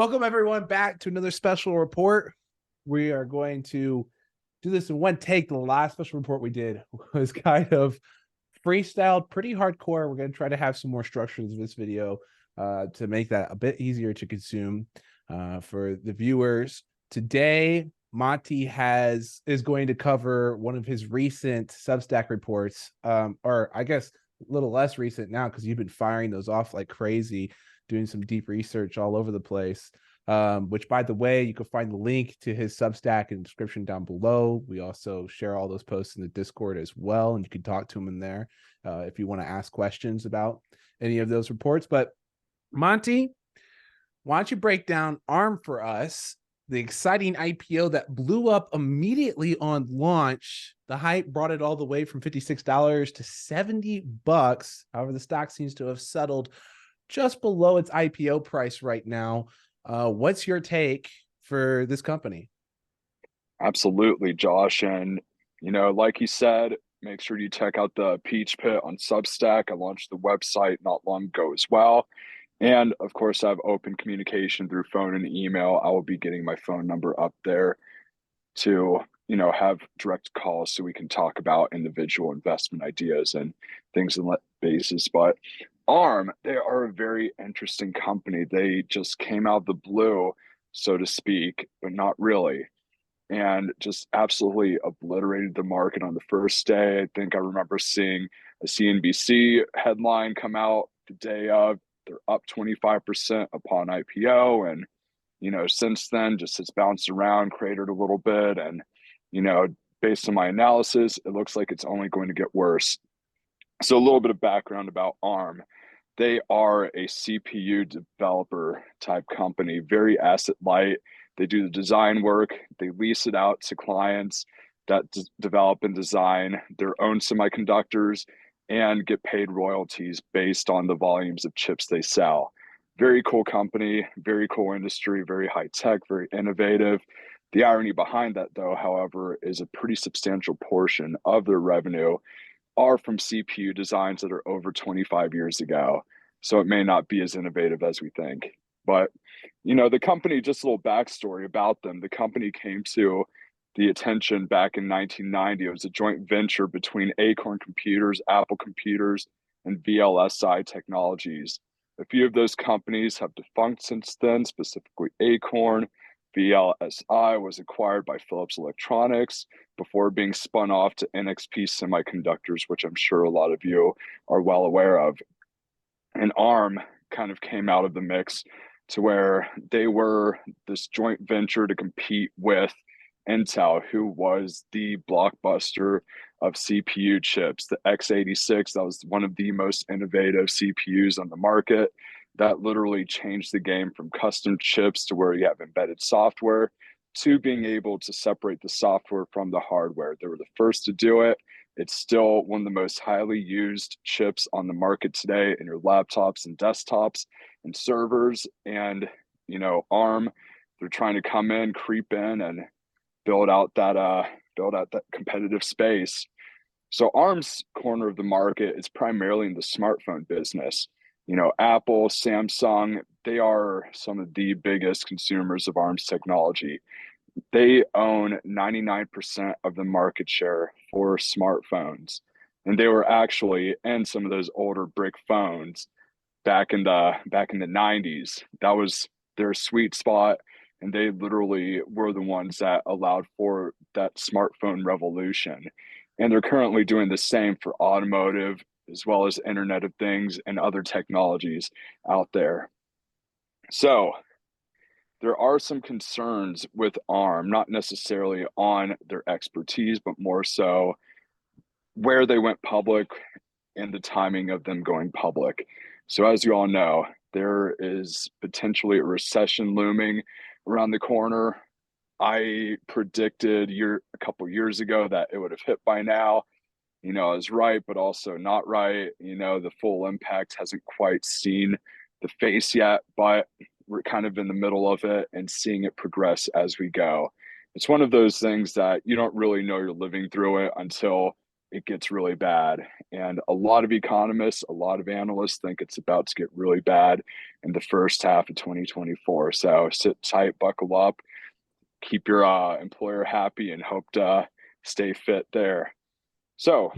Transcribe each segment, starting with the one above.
Welcome everyone back to another special report. We are going to do this in one take. The last special report we did was kind of freestyled, pretty hardcore. We're going to try to have some more structure to this video to make that a bit easier to consume for the viewers. Today, Monty is going to cover one of his recent Substack reports, or I guess a little less recent now because you've been firing those off like crazy, doing some deep research all over the place. Which, by the way, you can find the link to his Substack in the description down below. We also share all those posts in the Discord as well, and you can talk to him in there if you want to ask questions about any of those reports. But Monty, why don't you break down ARM for us, the exciting IPO that blew up immediately on launch. The hype brought it all the way from $56 to $70. However, the stock seems to have settled just below its IPO price right now. What's your take for this company? Absolutely, Josh. And, like you said, make sure you check out the Peach Pit on Substack. I launched the website not long ago as well. And of course, I have open communication through phone and email. I will be getting my phone number up there to, have direct calls so we can talk about individual investment ideas and things on that basis. But ARM, they are a very interesting company. They just came out of the blue, so to speak, but not really, and just absolutely obliterated the market on the first day. I think I remember seeing a CNBC headline come out the day of. They're up 25% upon IPO. And, since then, just has bounced around, cratered a little bit. And, based on my analysis, it looks like it's only going to get worse. So, a little bit of background about ARM. They are a CPU developer type company, very asset light. They do the design work, they lease it out to clients that develop and design their own semiconductors and get paid royalties based on the volumes of chips they sell. Very cool company, very cool industry, very high tech, very innovative. The irony behind that, though, however, is a pretty substantial portion of their revenue are from CPU designs that are over 25 years ago. So it may not be as innovative as we think. But, the company, just a little backstory about them. The company came to the attention back in 1990. It was a joint venture between Acorn Computers, Apple Computers, and VLSI Technologies. A few of those companies have defunct since then, specifically Acorn. VLSI was acquired by Philips Electronics before being spun off to NXP Semiconductors, which I'm sure a lot of you are well aware of. And ARM kind of came out of the mix to where they were this joint venture to compete with Intel, who was the blockbuster of CPU chips. The x86, that was one of the most innovative CPUs on the market. That literally changed the game from custom chips to where you have embedded software to being able to separate the software from the hardware. They were the first to do it. It's still one of the most highly used chips on the market today in your laptops and desktops and servers. And, ARM, they're trying to come in, creep in, and build out that competitive space. So ARM's corner of the market is primarily in the smartphone business. Apple, Samsung, they are some of the biggest consumers of ARM's technology. They own 99% of the market share for smartphones. And they were actually in some of those older brick phones back in the 90s. That was their sweet spot. And they literally were the ones that allowed for that smartphone revolution. And they're currently doing the same for automotive as well as Internet of Things and other technologies out there. So there are some concerns with ARM, not necessarily on their expertise, but more so where they went public and the timing of them going public. So as you all know, there is potentially a recession looming around the corner. I predicted a couple years ago that it would have hit by now. I was right, but also not right. The full impact hasn't quite seen the face yet, but we're kind of in the middle of it and seeing it progress as we go. It's one of those things that you don't really know you're living through it until it gets really bad. And a lot of economists, a lot of analysts think it's about to get really bad in the first half of 2024. So sit tight, buckle up, keep your employer happy, and hope to stay fit there. So,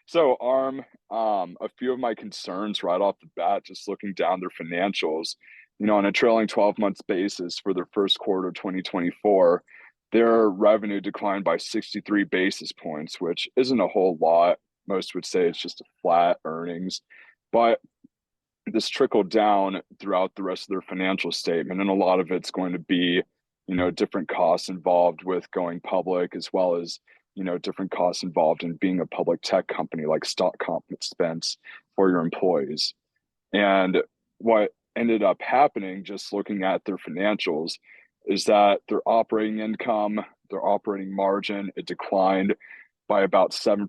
so ARM, a few of my concerns right off the bat, just looking down their financials, on a trailing 12 months basis for their first quarter 2024, their revenue declined by 63 basis points, which isn't a whole lot. Most would say it's just a flat earnings, but this trickled down throughout the rest of their financial statement. And a lot of it's going to be, different costs involved with going public, as well as, different costs involved in being a public tech company, like stock comp expense for your employees. And what ended up happening, just looking at their financials, is that their operating income, their operating margin, it declined by about 7%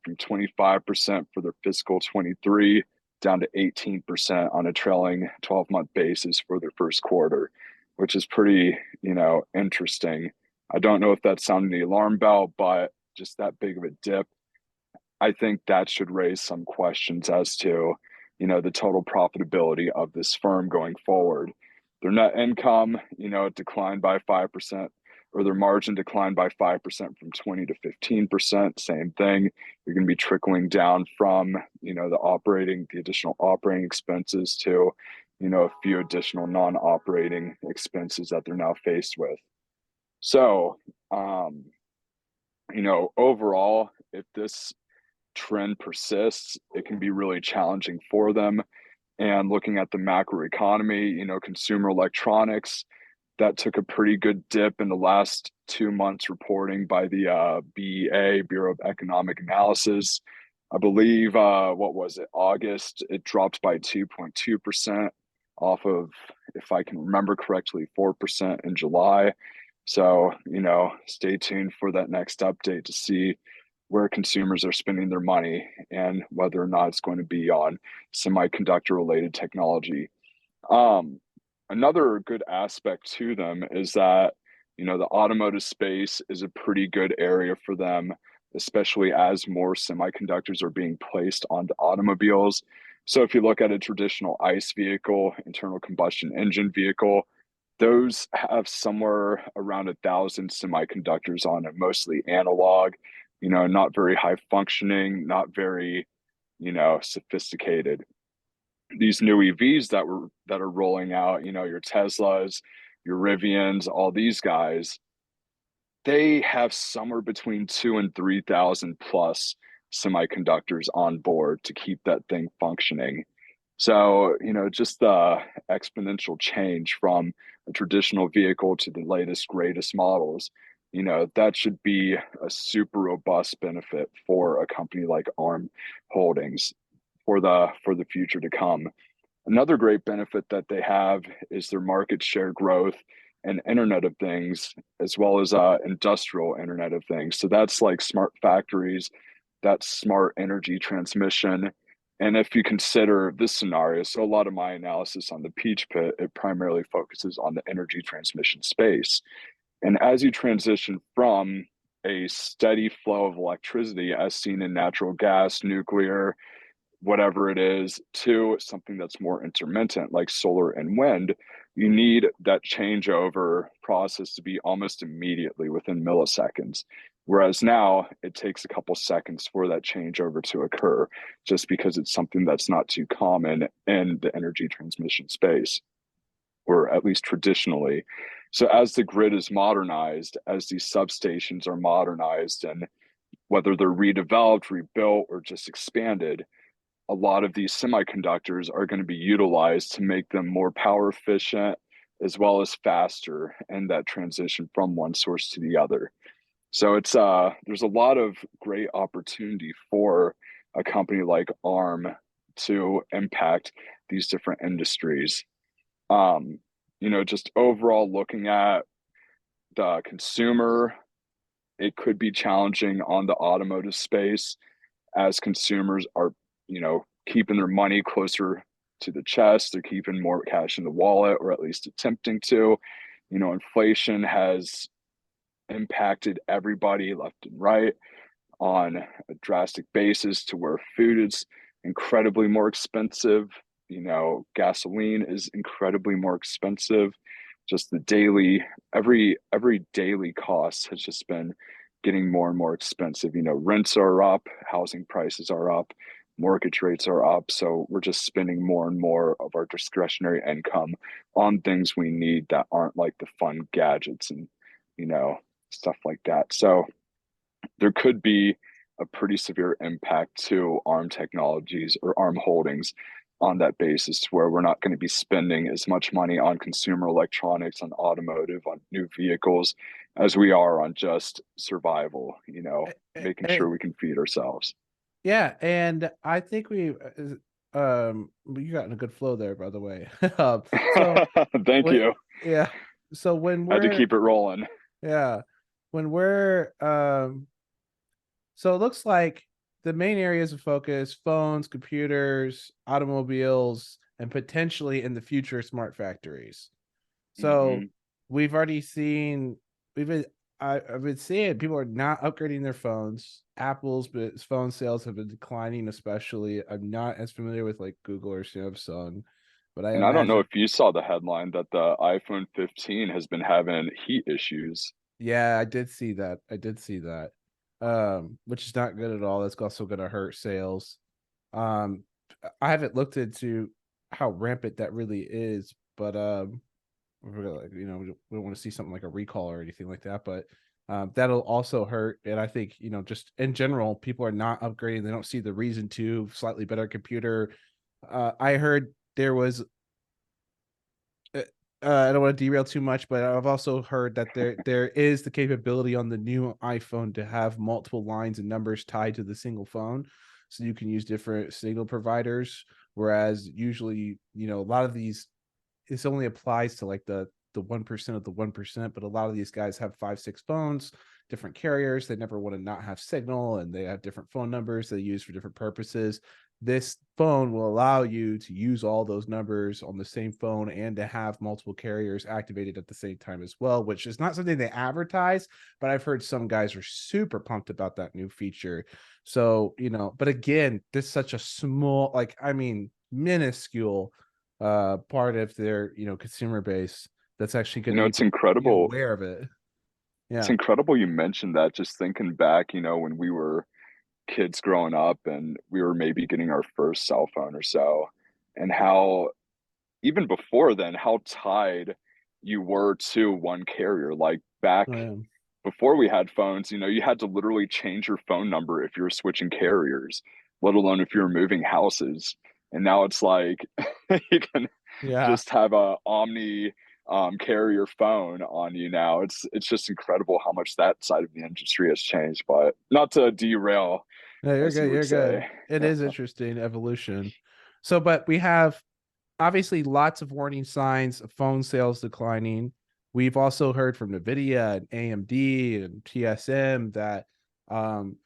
from 25% for their fiscal 23 down to 18% on a trailing 12-month basis for their first quarter, which is pretty, interesting. I don't know if that's sounding the alarm bell, but just that big of a dip, I think that should raise some questions as to, the total profitability of this firm going forward. Their net income, declined by 5%, or their margin declined by 5% from 20 to 15%. Same thing. You're going to be trickling down from, the additional operating expenses to, a few additional non-operating expenses that they're now faced with. So, overall, if this trend persists, it can be really challenging for them. And looking at the macro economy, consumer electronics, that took a pretty good dip in the last 2 months reporting by the BEA, Bureau of Economic Analysis. I believe, what was it, August, it dropped by 2.2% off of, if I can remember correctly, 4% in July. So, stay tuned for that next update to see where consumers are spending their money and whether or not it's going to be on semiconductor related technology. Another good aspect to them is that, the automotive space is a pretty good area for them, especially as more semiconductors are being placed onto automobiles. So if you look at a traditional ICE vehicle, internal combustion engine vehicle, those have somewhere around 1,000 semiconductors on it, mostly analog, not very high functioning, not very, sophisticated. These new EVs that are rolling out, your Teslas, your Rivians, all these guys, they have somewhere between 2 and 3,000 plus semiconductors on board to keep that thing functioning. So, just the exponential change from a traditional vehicle to the latest, greatest models, that should be a super robust benefit for a company like ARM Holdings for the future to come. Another great benefit that they have is their market share growth and Internet of Things, as well as industrial Internet of Things. So that's like smart factories, that's smart energy transmission. And if you consider this scenario, so a lot of my analysis on the Peach Pit, it primarily focuses on the energy transmission space. And as you transition from a steady flow of electricity as seen in natural gas, nuclear, whatever it is, to something that's more intermittent like solar and wind, you need that changeover process to be almost immediately within milliseconds. Whereas now it takes a couple seconds for that changeover to occur, just because it's something that's not too common in the energy transmission space, or at least traditionally. So as the grid is modernized, as these substations are modernized, and whether they're redeveloped, rebuilt, or just expanded, a lot of these semiconductors are going to be utilized to make them more power efficient as well as faster in that transition from one source to the other. So it's there's a lot of great opportunity for a company like ARM to impact these different industries. Just overall looking at the consumer, it could be challenging on the automotive space as consumers are, keeping their money closer to the chest. They're keeping more cash in the wallet, or at least attempting to. Inflation has impacted everybody left and right on a drastic basis to where food is incredibly more expensive. You know, gasoline is incredibly more expensive. Just the daily, every daily cost has just been getting more and more expensive. You know, rents are up, housing prices are up, mortgage rates are up. So we're just spending more and more of our discretionary income on things we need that aren't like the fun gadgets and, you know, stuff like that. So there could be a pretty severe impact to ARM technologies or ARM holdings on that basis, to where we're not going to be spending as much money on consumer electronics, on automotive, on new vehicles, as we are on just survival, you know, making sure we can feed ourselves. Yeah, and I think you got in a good flow there, by the way. So Thank when, you. yeah, so when I had to we're keep it rolling. yeah, when we're so it looks like the main areas of focus: phones, computers, automobiles, and potentially in the future smart factories. So Hmm. we've already seen we've been I've been seeing people are not upgrading their phones. Apple's phone sales have been declining, especially. I'm not as familiar with like Google or Samsung, but I And I don't know imagine, if you saw the headline that the iPhone 15 has been having heat issues. yeah, I did see that. I did see that. Which is not good at all. That's also gonna hurt sales. Um, I haven't looked into how rampant that really is, but we're gonna, like, we don't want to see something like a recall or anything like that, but that'll also hurt. And I think, just in general, people are not upgrading. They don't see the reason to. Slightly better computer. I heard there was. Uh, I don't want to derail too much, but I've also heard that there is the capability on the new iPhone to have multiple lines and numbers tied to the single phone, so you can use different signal providers. Whereas usually, a lot of these, this only applies to like the 1% of the 1%, but a lot of these guys have 5 6 phones, different carriers. They never want to not have signal, and they have different phone numbers they use for different purposes. This phone will allow you to use all those numbers on the same phone and to have multiple carriers activated at the same time as well, which is not something they advertise, but I've heard some guys are super pumped about that new feature. So, but again, this is such a small, like, I mean, minuscule part of their, consumer base that's actually You going to know, it's be incredible. aware of it. It's Yeah. incredible you mentioned that. Just thinking back, you know, when we were kids growing up and we were maybe getting our first cell phone or so, and how even before then, how tied you were to one carrier. Like back Oh, yeah. before we had phones, you know, you had to literally change your phone number if you were switching carriers, let alone if you were moving houses. And now it's like you can Yeah. just have a omni carrier phone on you now. It's just incredible how much that side of the industry has changed. But not to derail, No, you're as you good. would You're good. say. It is interesting evolution. So, but we have obviously lots of warning signs of phone sales declining. We've also heard from Nvidia and AMD and TSM that um,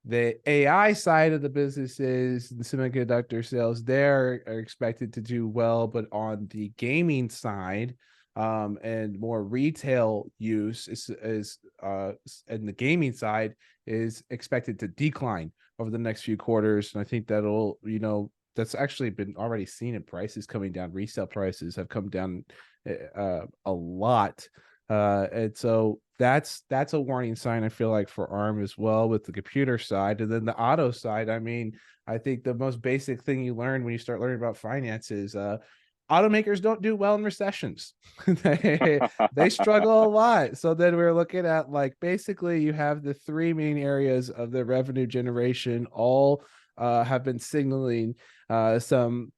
the AI side of the businesses, the semiconductor sales, there are expected to do well, but on the gaming side, and more retail use and the gaming side is expected to decline over the next few quarters. And I think that's actually been already seen in prices coming down. Resale prices have come down a lot. And so that's a warning sign, I feel like, for ARM as well, with the computer side. And then the auto side, I mean, I think the most basic thing you learn when you start learning about finances, automakers don't do well in recessions. They struggle a lot. So then we're looking at, like, basically you have the three main areas of the revenue generation all have been signaling some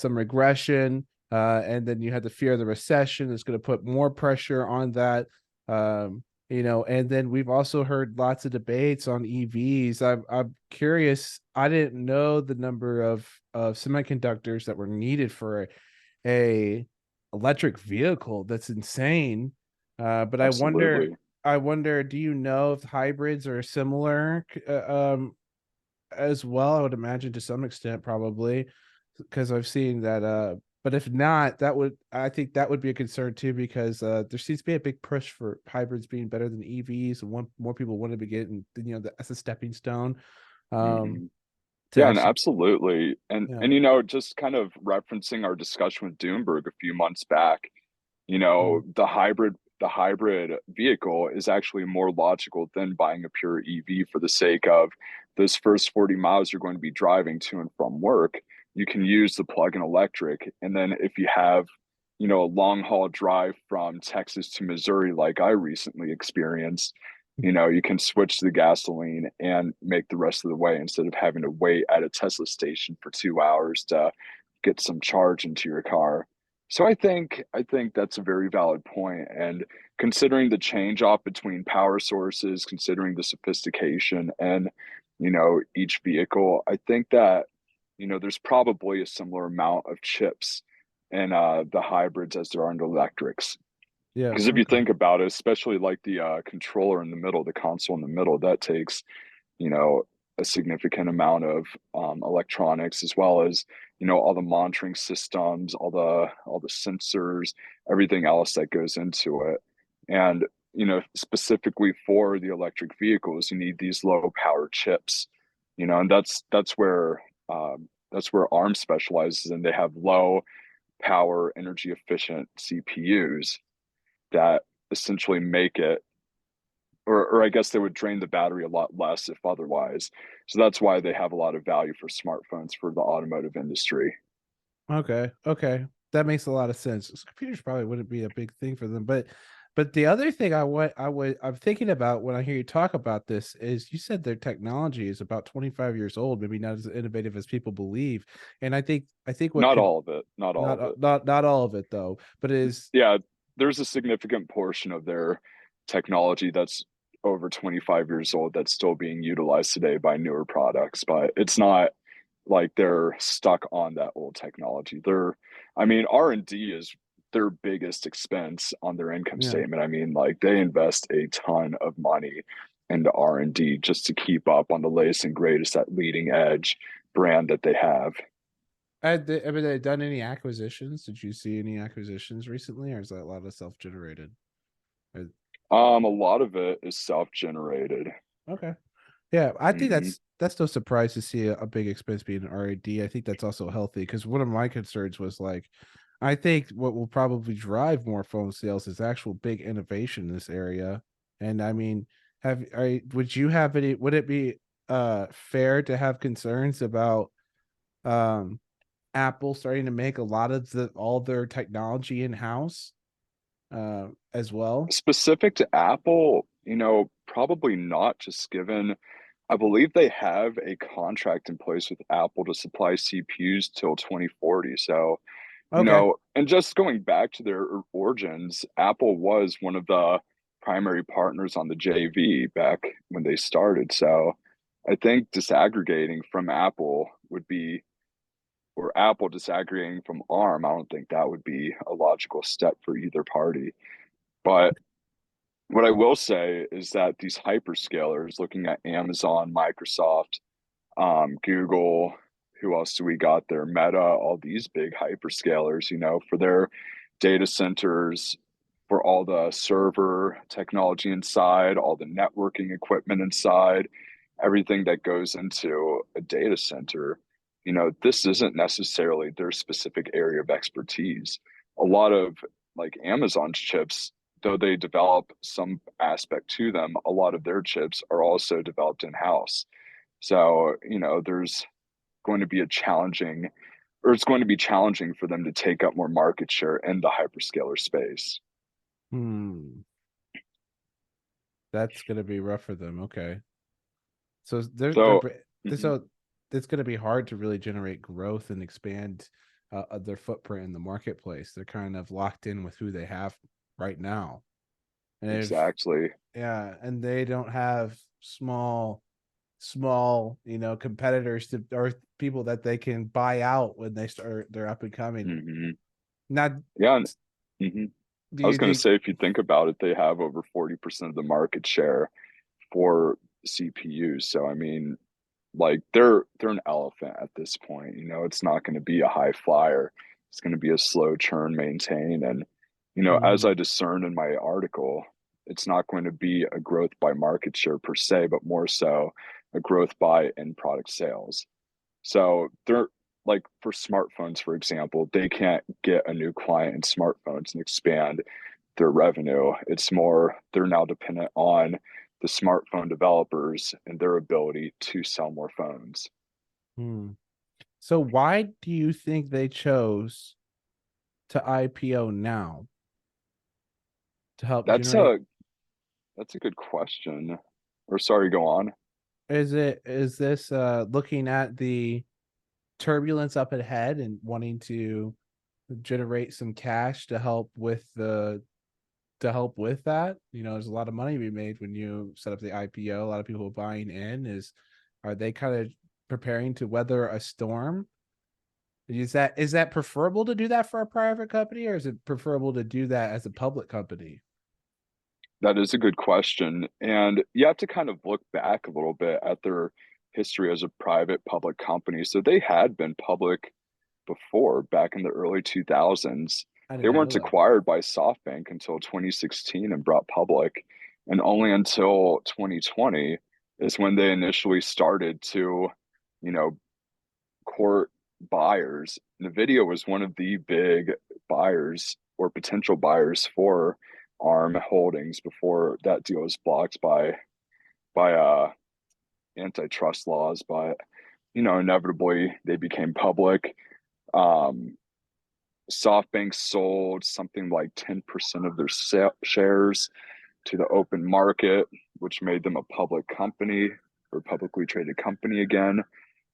regression, and then you had the fear of the recession that's going to put more pressure on that. And then we've also heard lots of debates on EVs. I'm curious. I didn't know the number of semiconductors that were needed for a electric vehicle. That's insane. But I wonder, Absolutely. do you know if hybrids are similar as well? I would imagine to some extent, probably, because I've seen that But if not, I think that would be a concern too, because there seems to be a big push for hybrids being better than EVs, and more people want to be getting, that's a stepping stone, um, Hmm. to Yeah, and actually, absolutely. yeah. And just kind of referencing our discussion with Doomberg a few months back, Mhm. the hybrid vehicle is actually more logical than buying a pure EV for the sake of those first 40 miles you're going to be driving to and from work. You can use the plug-in electric. And then if you have, a long haul drive from Texas to Missouri, like I recently experienced, you can switch to the gasoline and make the rest of the way instead of having to wait at a Tesla station for 2 hours to get some charge into your car. So I think that's a very valid point. And considering the change off between power sources, considering the sophistication and each vehicle, I think that there's probably a similar amount of chips in the hybrids as there are in the electrics. Yeah. Because if you Okay. think about it, especially like the controller in the middle, the console in the middle, that takes you know, a significant amount of electronics, as well as all the monitoring systems, all the sensors, everything else that goes into it. And specifically for the electric vehicles, you need these low power chips. And that's where ARM specializes, and they have low power, energy efficient CPUs that essentially make it, or I guess they would drain the battery a lot less if otherwise. So that's why they have a lot of value for smartphones for the automotive industry. Okay. Okay. That makes a lot of sense. So computers probably wouldn't be a big thing for them, but the other thing I'm thinking about when I hear you talk about this is you said their technology is about 25 years old, maybe not as innovative as people believe. And I think what Not could all of it, not all of it. not all of it though, but is Yeah, there's a significant portion of their technology that's over 25 years old that's still being utilized today by newer products, but it's not like they're stuck on that old technology. I mean, R&D is their biggest expense on their income yeah. statement. I mean, like they invest a ton of money into R&D just to keep up on the latest and greatest, that leading edge brand that they have. I mean, they done any acquisitions? Did you see any acquisitions recently, or is that a lot of self-generated? Or- A lot of it is self-generated. Okay. Yeah, I think Hmm. that's no surprise to see a big expense being an R&D. I think that's also healthy because one of my concerns was like, I think what will probably drive more phone sales is actual big innovation in this area. And I mean, would you have any? Would it be fair to have concerns about um Apple starting to make a lot of all their technology in house as well? Specific to Apple, probably not, just given I believe they have a contract in place with Apple to supply CPUs till 2040. So, Okay. and just going back to their origins, Apple was one of the primary partners on the JV back when they started. So, I think disaggregating from Apple would be, or Apple disaggregating from ARM, I don't think that would be a logical step for either party. But what I will say is that these hyperscalers, looking at Amazon, Microsoft, Google, who else do we got there? Meta, all these big hyperscalers, for their data centers, for all the server technology inside, all the networking equipment inside, everything that goes into a data center. This isn't necessarily their specific area of expertise. A lot of like Amazon's chips, though they develop some aspect to them, a lot of their chips are also developed in house. So, there's going to be it's going to be challenging for them to take up more market share in the hyperscaler space. Hmm. That's gonna be rough for them. Okay. So So, mhm, so it's going to be hard to really generate growth and expand their footprint in the marketplace. They're kind of locked in with who they have right now, and if exactly. yeah, and they don't have small competitors to or people that they can buy out when they start they're up and coming. Hmm. Not Yeah. Mhm. do I was you going to think? say, if you think about it, they have over 40% of the market share for CPUs. So, I mean, like they're an elephant at this point. It's not going to be a high flyer. it's going to be a slow churn maintain. And, as Mhm. I discerned in my article, it's not going to be a growth by market share per se, but more so a growth by end product sales. So they're like for smartphones, for example, they can't get a new client in smartphones and expand their revenue. It's more they're now dependent on the smartphone developers and their ability to sell more phones. Hmm. So why do you think they chose to IPO now to help That's generate? a that's a good question. Or sorry, go on. Is this looking at the turbulence up ahead and wanting to generate some cash to help with that? There's a lot of money to be made when you set up the IPO. A lot of people buying in. Are they kind of preparing to weather a storm? Is that preferable to do that for a private company, or is it preferable to do that as a public company? That is a good question. And you have to kind of look back a little bit at their history as a private public company. So they had been public before, back in the early 2000s. I did They not know weren't that. acquired by SoftBank until 2016 and brought public. And only until 2020 is when they initially started to, you know, court buyers. NVIDIA was one of the big buyers or potential buyers for ARM Holdings before that deal was blocked by antitrust laws. But inevitably they became public. Um, SoftBank sold something like 10% of their shares to the open market, which made them a public company or publicly traded company again.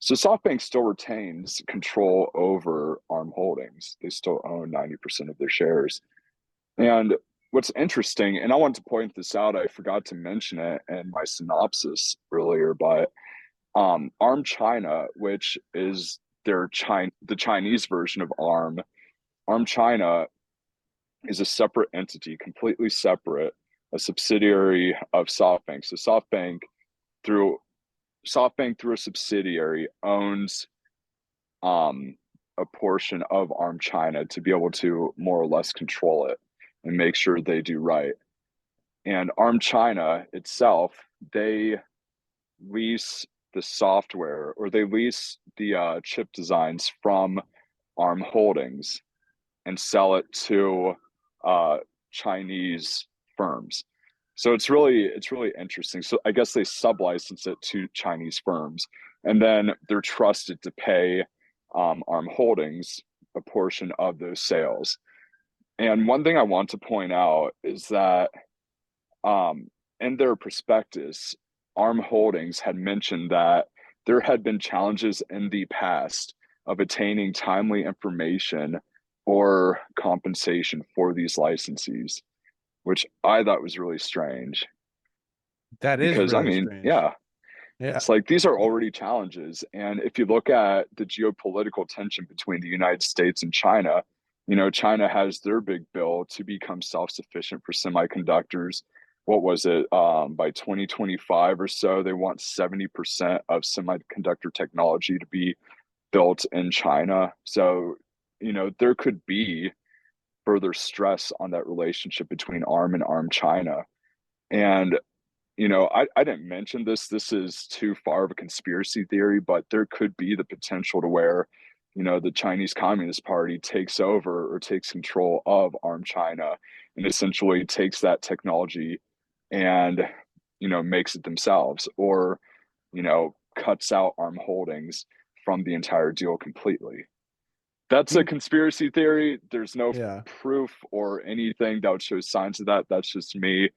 So SoftBank still retains control over ARM Holdings. They still own 90% of their shares. And what's interesting, and I want to point this out, I forgot to mention it in my synopsis earlier, but ARM China, which is the Chinese version of ARM China is a separate entity, completely separate, a subsidiary of SoftBank. So through SoftBank through a subsidiary owns um, a portion of ARM China to be able to more or less control it and make sure they do right. And ARM China itself, they lease the software or they lease the chip designs from ARM Holdings and sell it to uh, Chinese firms. So it's really interesting. So I guess they sublicense it to Chinese firms, and then they're trusted to pay ARM Holdings a portion of those sales. And one thing I want to point out is that um, in their prospectus, ARM Holdings had mentioned that there had been challenges in the past of attaining timely information or compensation for these licensees, which I thought was really strange. That is Because, I really mean, strange. yeah, Yeah. it's like these are already challenges. And if you look at the geopolitical tension between the United States and China, China has their big bill to become self sufficient for semiconductors. What was it? By 2025 or so, they want 70% of semiconductor technology to be built in China. So, there could be further stress on that relationship between ARM and ARM China. And I didn't mention this. This is too far of a conspiracy theory, but there could be the potential to where, the Chinese Communist Party takes over or takes control of ARM China and essentially takes that technology and, makes it themselves or, cuts out ARM Holdings from the entire deal completely. That's a You conspiracy theory. There's no yeah. proof or anything that would show signs of that. That's just me,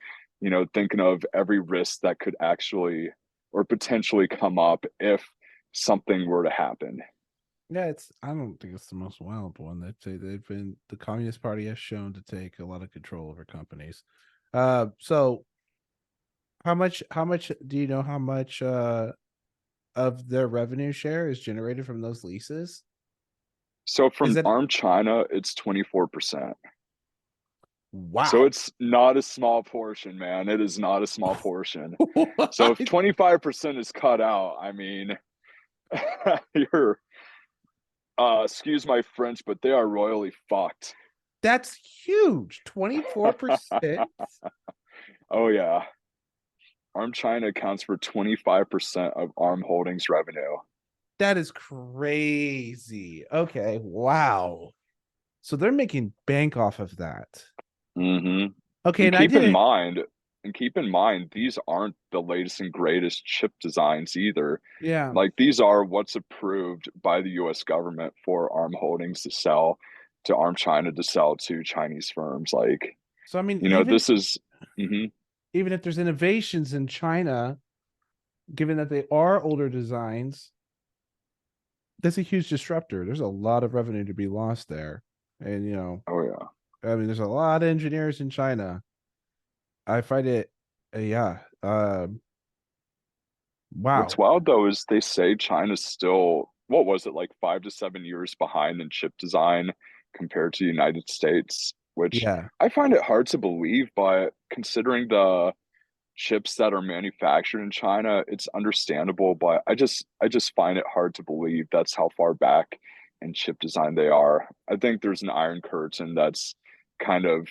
thinking of every risk that could actually or potentially come up if something were to happen. Yeah, I don't think it's the most wild one. The Communist Party has shown to take a lot of control over companies. So how much do you know how much of their revenue share is generated from those leases? So Is from it ARM China, it's 24%. So wow. it's not a small portion, man. It is not a small portion. So if What? 25% is cut out, I mean, you're Excuse my French, but they are royally fucked. That's huge. 24%. Oh yeah. ARM China accounts for 25% of ARM Holdings revenue. That is crazy. Okay. Wow. So they're making bank off of that. Hmm. Okay, And and I keep in didn't. mind, these aren't the latest and greatest chip designs either. Yeah. Like these are what's approved by the US government for ARM Holdings to sell to ARM China to sell to Chinese firms. Like, So I mean, this is mhm. even if there's innovations in China, given that they are older designs, that's a huge disruptor. There's a lot of revenue to be lost there. And Oh yeah. I mean, there's a lot of engineers in China. I find it, yeah. What's Wow. wild though is they say China's still, what was it, like 5 to 7 years behind in chip design compared to the United States, which Yeah. I find it hard to believe, but considering the chips that are manufactured in China, it's understandable, but I just find it hard to believe that's how far back in chip design they are. I think there's an iron curtain that's kind of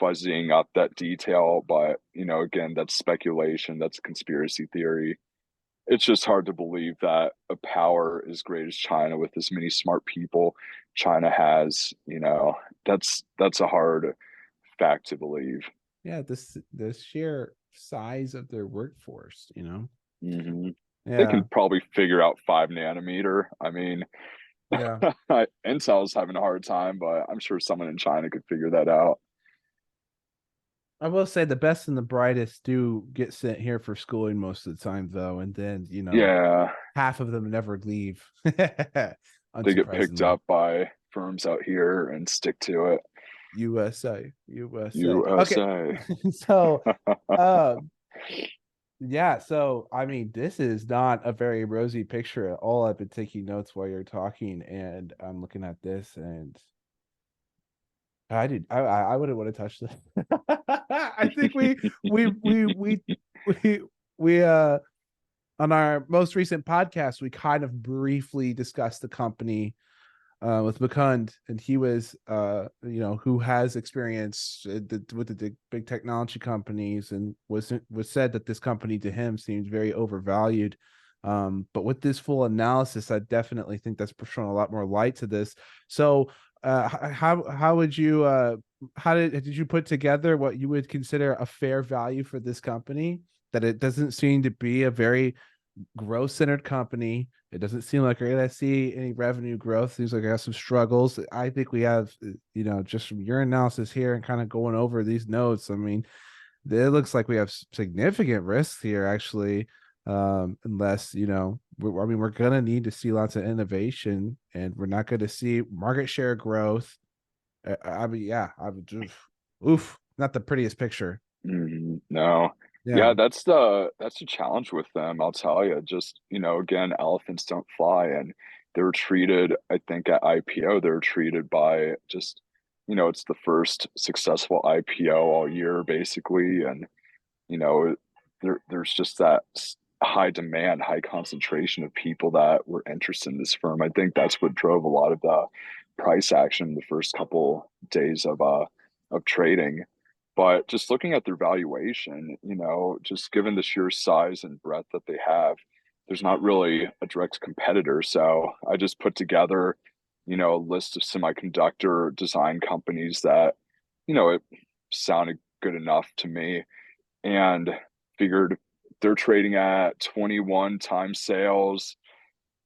fuzzying up that detail, but again, that's speculation, that's conspiracy theory. It's just hard to believe that a power as great as China with as many smart people China has, that's a hard fact to believe. Yeah. The sheer size of their workforce. Hmm. They Yeah. can probably figure out 5 nanometer. I mean, Yeah. Intel's having a hard time, but I'm sure someone in China could figure that out. I will say the best and the brightest do get sent here for schooling most of the time, though, and then Yeah, half of them never leave. they get picked Unsurprisingly, up by firms out here and stick to it. USA, USA. Okay, USA. so uh, yeah, so I mean, this is not a very rosy picture at all. I've been taking notes while you're talking, and I'm looking at this, and I wouldn't want to touch this. I think we we on our most recent podcast, we kind of briefly discussed the company with McCund, and he was who has experience with the big technology companies, and was said that this company to him seemed very overvalued. But with this full analysis, I definitely think that's showing a lot more light to this. So, how would you how did you put together what you would consider a fair value for this company? That it doesn't seem to be a very growth centered company. It doesn't seem like we're going to see any revenue growth. Seems like I have some struggles. I think we have, just from your analysis here and kind of going over these notes. I mean, it looks like we have significant risks here, actually. Unless, I mean, we're going to need to see lots of innovation, and we're not going to see market share growth. I mean, yeah, I would just, oof, not the prettiest picture. No. Yeah. Yeah, that's the challenge with them, I'll tell you. Just, again, elephants don't fly, and they were treated, I think at IPO, they were treated by just, it's the first successful IPO all year basically, and you know, there's just that high demand, high concentration of people that were interested in this firm. I think that's what drove a lot of the price action the first couple days of trading. But just looking at their valuation, just given the sheer size and breadth that they have, there's not really a direct competitor. So I just put together, a list of semiconductor design companies that, it sounded good enough to me, and figured they're trading at 21 times sales.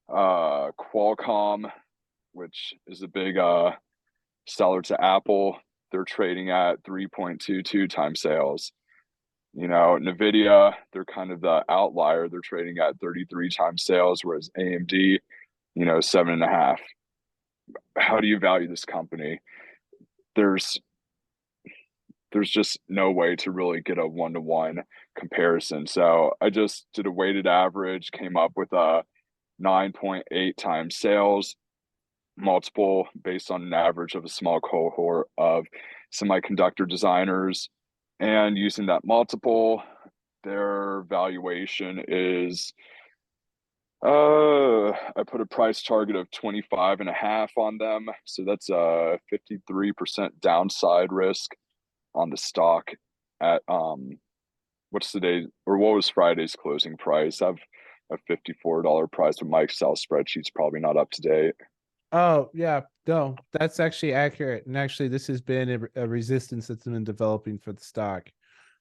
Qualcomm, which is a big seller to Apple, they're trading at 3.22 times sales. Nvidia, they're kind of the outlier. They're trading at 33 times sales, whereas AMD, 7.5. How do you value this company? There's there's just no way to really get a one-to-one comparison. So I just did a weighted average, came up with a 9.8 times sales multiple based on an average of a small cohort of semiconductor designers. And using that multiple, their valuation is I put a price target of 25 and a half on them. So that's a 53% downside risk on the stock at what's the day or what was Friday's closing price? I've a $54 price, but my Excel spreadsheet's probably not up to date. Oh, yeah, no, that's actually accurate. And actually, this has been a resistance that's been developing for the stock.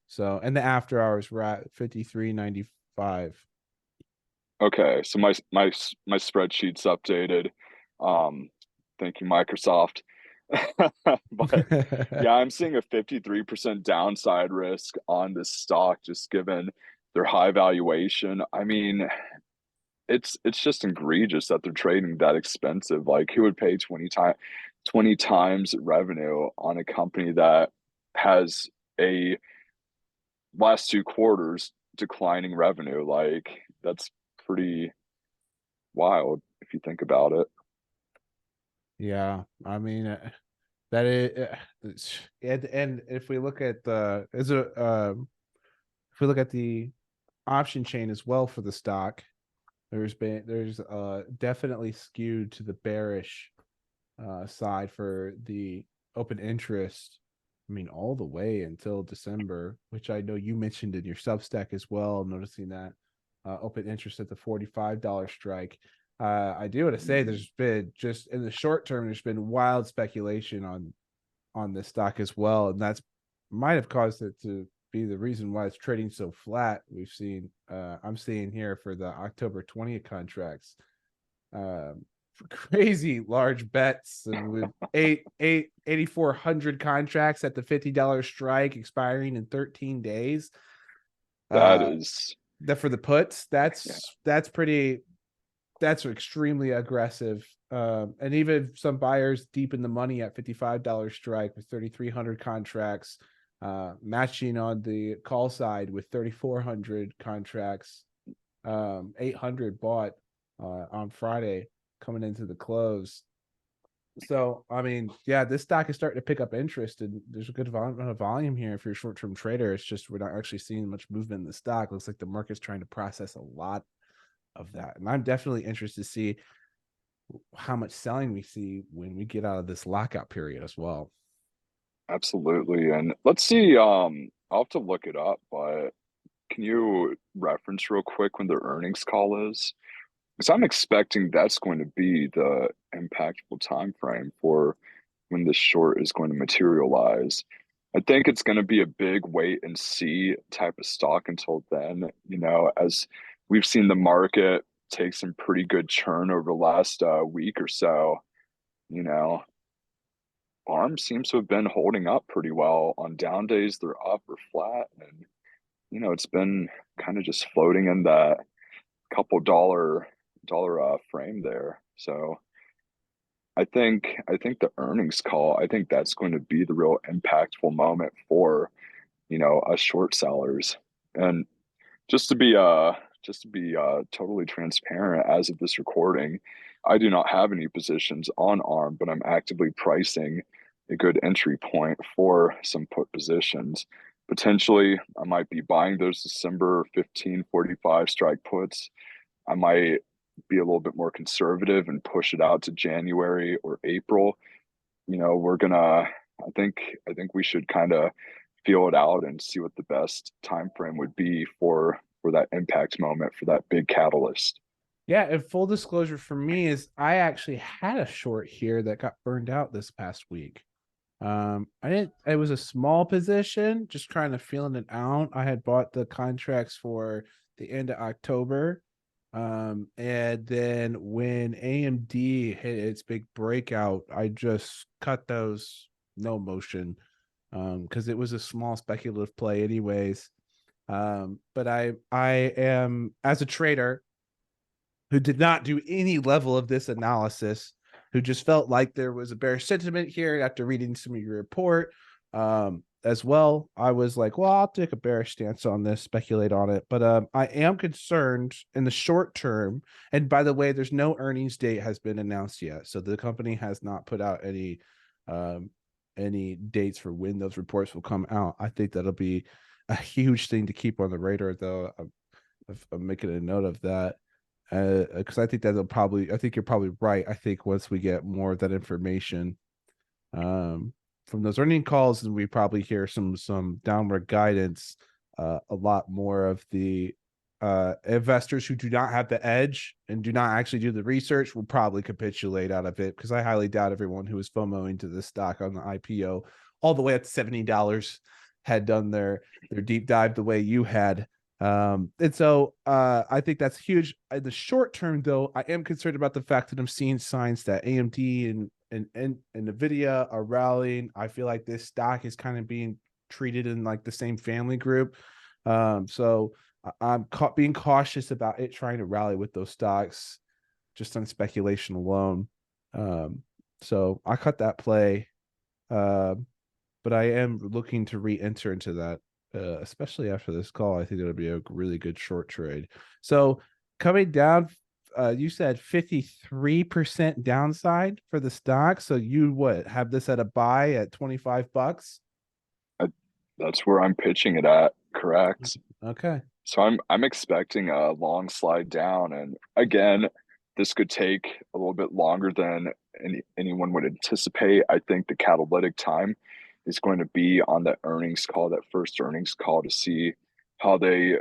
So, and the after hours were at 53.95. Okay, so my spreadsheet's updated. Um, thank you, Microsoft. But yeah, I'm seeing a 53% downside risk on this stock just given their high valuation. I mean, it's just egregious that they're trading that expensive. Like who would pay 20 times revenue on a company that has a last two quarters declining revenue? Like that's pretty wild if you think about it. Yeah, I mean, that is, and if we look at the as a if we look at the option chain as well for the stock, there's definitely skewed to the bearish side for the open interest. I mean, all the way until December, which I know you mentioned in your Substack as well, noticing that open interest at the $45 strike. I do want to say Mhm. there's been just in the short term, there's been wild speculation on this stock as well, and that's might have caused it to be the reason why it's trading so flat. We've seen I'm seeing here for the October 20th contracts, um, crazy large bets and with 8,400 contracts at the $50 strike expiring in 13 days. That Uh, is, that for the puts, yeah, that's pretty that's extremely aggressive. And even some buyers deep in the money at $55 strike with 3,300 contracts, matching on the call side with 3,400 contracts, 800 bought on Friday coming into the close. So, I mean, yeah, this stock is starting to pick up interest, and there's a good amount of volume here if you're a short term trader. It's just we're not actually seeing much movement in the stock. Looks like the market's trying to process a lot of that. And I'm definitely interested to see how much selling we see when we get out of this lockout period as well. absolutely. And let's see, I'll have to look it up, but can you reference real quick when the earnings call is? Because I'm expecting that's going to be the impactful time frame for when this short is going to materialize. I think it's going to be a big wait and see type of stock until then, as we've seen the market take some pretty good churn over the last week or so, you know, ARM seems to have been holding up pretty well. On down days, they're up or flat. And, it's been kind of just floating in that couple dollar frame there. So I think the earnings call, I think that's going to be the real impactful moment for, us short sellers. And just to be totally transparent as of this recording, I do not have any positions on ARM, but I'm actively pricing a good entry point for some put positions. Potentially, I might be buying those December 15:45 strike puts. I might be a little bit more conservative and push it out to January or April. We're gonna I think we should kind of feel it out and see what the best time frame would be for that impact moment for that big catalyst. Yeah, and full disclosure for me is I actually had a short here that got burned out this past week. I didn't it was a small position, just kind of feeling it out. I had bought the contracts for the end of October. And then when AMD hit its big breakout, I just cut those no motion. Because it was a small speculative play anyways. But I am as a trader who did not do any level of this analysis, who just felt like there was a bearish sentiment here after reading some of your report. As well, I was like, well, I'll take a bearish stance on this, speculate on it. But I am concerned in the short term. And by the way, there's no earnings date has been announced yet. So the company has not put out any dates for when those reports will come out. I think that'll be a huge thing to keep on the radar, though. I'm making a note of that. because I think I think you're probably right. I think once we get more of that information um, from those earning calls, and we probably hear some downward guidance, a lot more of the investors who do not have the edge and do not actually do the research will probably capitulate out of it, because I highly doubt everyone who was FOMOing to this stock on the IPO all the way up to $70 had done their deep dive the way you had. And so I think that's huge. In the short term, though, I am concerned about the fact that I'm seeing signs that AMD and Nvidia are rallying. I feel like this stock is kind of being treated in like the same family group. So I'm being cautious about it trying to rally with those stocks just on speculation alone. So I cut that play. Uh, but I am looking to re-enter into that, especially after this call. I think it'll be a really good short trade. So coming down, you said 53% downside for the stock. So you what have this at a buy at $25? I, that's where I'm pitching it at, correct? Okay. So I'm expecting a long slide down, and again, this could take a little bit longer than anyone would anticipate. I think the catalytic time is going to be on that earnings call, that first earnings call, to see how they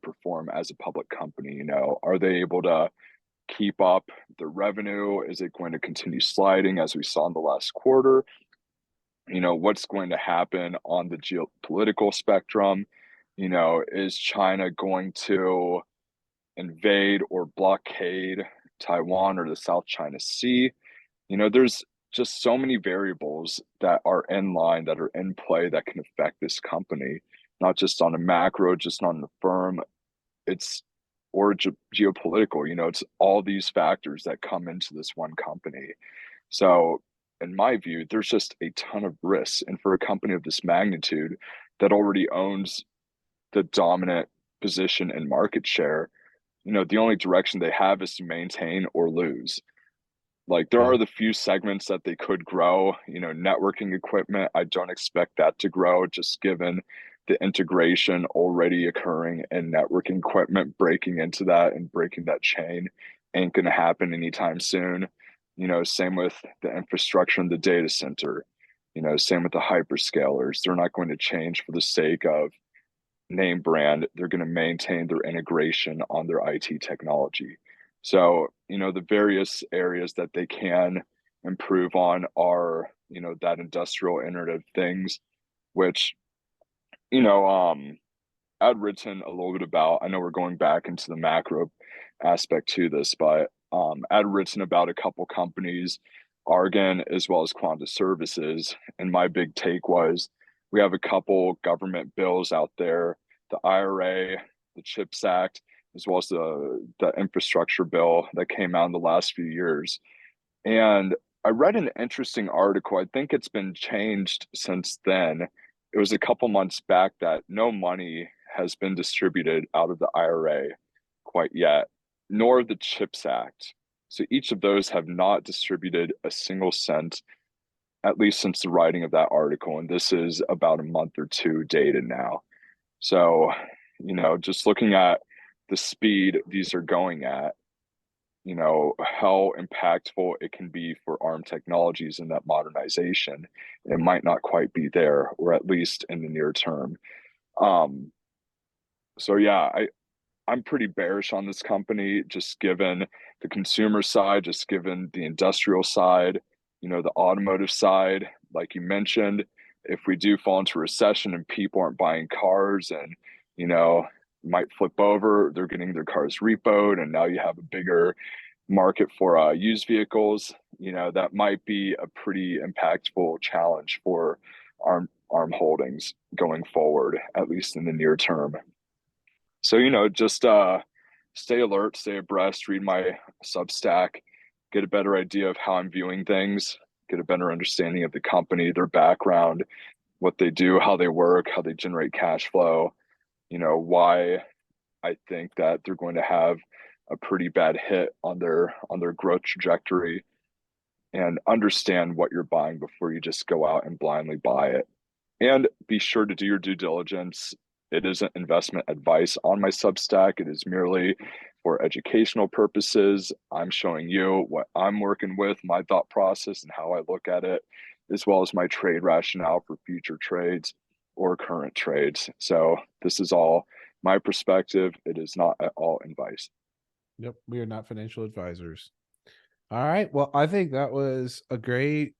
perform as a public company. You know, are they able to keep up the revenue? Is it going to continue sliding as we saw in the last quarter? You know, what's going to happen on the geopolitical spectrum? You know, is China going to invade or blockade Taiwan or the South China Sea? You know, there's just so many variables that are in line, that are in play, that can affect this company, not just on a macro, just on the firm. It's or geopolitical. You know, it's all these factors that come into this one company. So, in my view, there's just a ton of risks. And for a company of this magnitude that already owns the dominant position and market share, you know, the only direction they have is to maintain or lose. Like, there Yeah. are the few segments that they could grow, you know, networking equipment. I don't expect that to grow, just given the integration already occurring in networking equipment. Breaking into that and breaking that chain ain't going to happen anytime soon. You know, same with the infrastructure in the data center, you know, same with the hyperscalers. They're not going to change for the sake of name brand. They're going to maintain their integration on their IT technology. So, you know, the various areas that they can improve on are, you know, that industrial Internet of Things, which, you know, I'd written a little bit about. I know we're going back into the macro aspect to this, but I'd written about a couple companies, Argan as well as Quanta Services. And my big take was, we have a couple government bills out there, the IRA, the CHIPS Act, as well as the infrastructure bill that came out in the last few years. And I read an interesting article. I think it's been changed since then. It was a couple months back that no money has been distributed out of the IRA quite yet, nor the CHIPS Act. So each of those have not distributed a single cent, at least since the writing of that article. And this is about a month or two dated now. So, you know, just looking at the speed these are going at, you know, how impactful it can be for ARM technologies in that modernization, it might not quite be there, or at least in the near term. Um, so yeah, I'm pretty bearish on this company, just given the consumer side, just given the industrial side, you know, the automotive side. Like you mentioned, if we do fall into recession and people aren't buying cars, and, you know, might flip over, they're getting their cars repoed, and now you have a bigger market for used vehicles. You know, that might be a pretty impactful challenge for ARM holdings going forward, at least in the near term. So, you know, just stay alert, stay abreast, read my Substack, get a better idea of how I'm viewing things, get a better understanding of the company, their background, what they do, how they work, how they generate cash flow, you know, why I think that they're going to have a pretty bad hit on their growth trajectory, and understand what you're buying before you just go out and blindly buy it. And be sure to do your due diligence. It isn't investment advice on my Substack. It is merely for educational purposes. I'm showing you what I'm working with, my thought process, and how I look at it, as well as my trade rationale for future trades or current trades. So this is all my perspective. It is not at all advice. Yep, we are not financial advisors. All right. Well, I think that was a great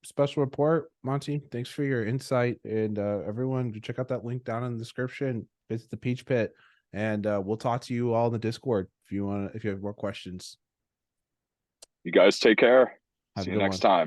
special report, Monty. Thanks for your insight, and everyone, check out that link down in the description. It's the Peach Pit, and we'll talk to you all in the Discord if you have more questions. You guys take care. Have See a you good next one. time.